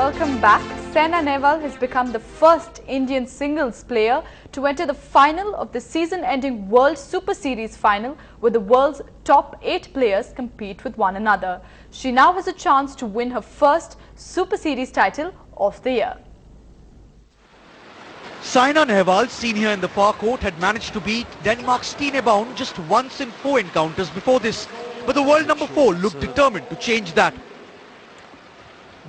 Welcome back. Saina Nehwal has become the first Indian singles player to enter the final of the season-ending World Super Series final, where the world's top 8 players compete with one another. She now has a chance to win her first Super Series title of the year. Saina Nehwal, seen here in the far court, had managed to beat Denmark's Stine Baun just once in 4 encounters before this. But the world number 4 looked determined to change that.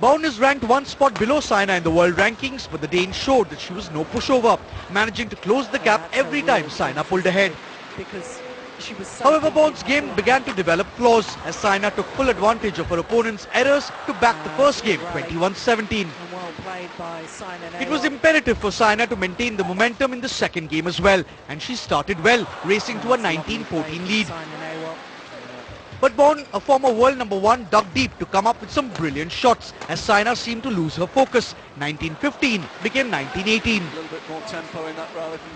Baun is ranked 1 spot below Saina in the world rankings, but the Dane showed that she was no pushover, managing to close the gap every time Saina pulled ahead. However, Baun's game began to develop flaws as Saina took full advantage of her opponent's errors to back the first game 21-17. It was imperative for Saina to maintain the momentum in the second game as well, and she started well, racing to a 19-14 lead. But Baun, a former world number 1, dug deep to come up with some brilliant shots as Saina seemed to lose her focus. 19-15 became 19-18.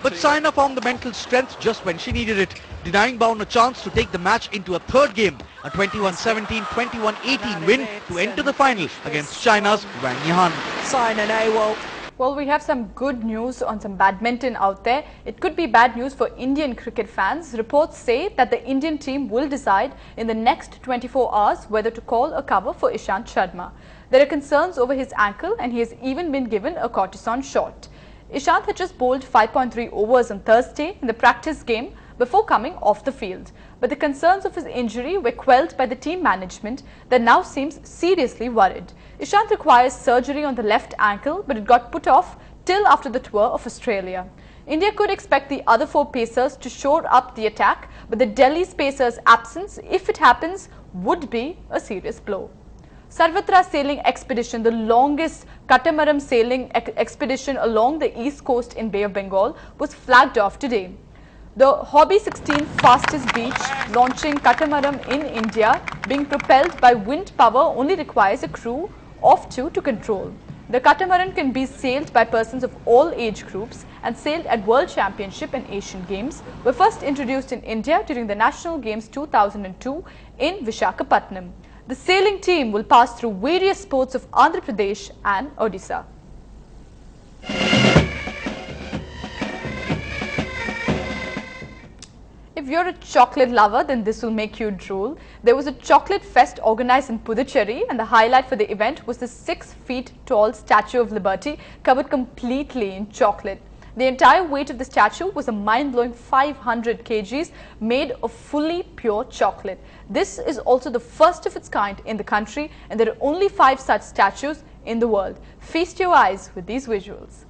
But Saina found the mental strength just when she needed it, denying Baun a chance to take the match into a third game, a 21-17, 21-18 win to enter the final against China's Wang Yihan. Saina Nehwal. Well, we have some good news on some badminton out there. It could be bad news for Indian cricket fans. Reports say that the Indian team will decide in the next 24 hours whether to call a cover for Ishant Sharma. There are concerns over his ankle and he has even been given a cortisone shot. Ishant had just bowled 5.3 overs on Thursday in the practice game before coming off the field. But the concerns of his injury were quelled by the team management that now seems seriously worried. Ishant requires surgery on the left ankle, but it got put off till after the tour of Australia. India could expect the other 4 pacers to shore up the attack, but the Delhi's pacers' absence, if it happens, would be a serious blow. Sarvatra Sailing Expedition, the longest catamaran sailing expedition along the east coast in Bay of Bengal, was flagged off today. The Hobby 16 fastest beach launching catamaran in India, being propelled by wind power, only requires a crew of 2 to control. The catamaran can be sailed by persons of all age groups and sailed at World Championship and Asian Games, were first introduced in India during the National Games 2002 in Visakhapatnam. The sailing team will pass through various ports of Andhra Pradesh and Odisha. If you're a chocolate lover, then this will make you drool. There was a chocolate fest organized in Puducherry, and the highlight for the event was the 6 feet tall Statue of Liberty covered completely in chocolate. The entire weight of the statue was a mind-blowing 500 kgs made of fully pure chocolate. This is also the first of its kind in the country, and there are only 5 such statues in the world. Feast your eyes with these visuals.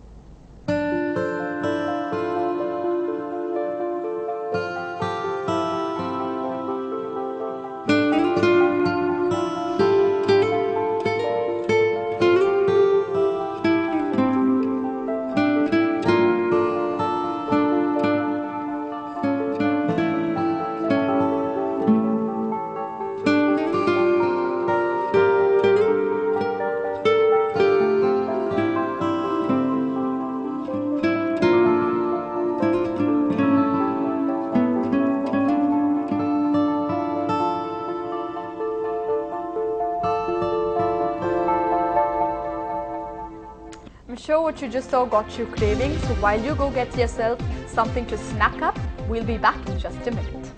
I'm sure what you just saw got you craving, so while you go get yourself something to snack up, we'll be back in just a minute.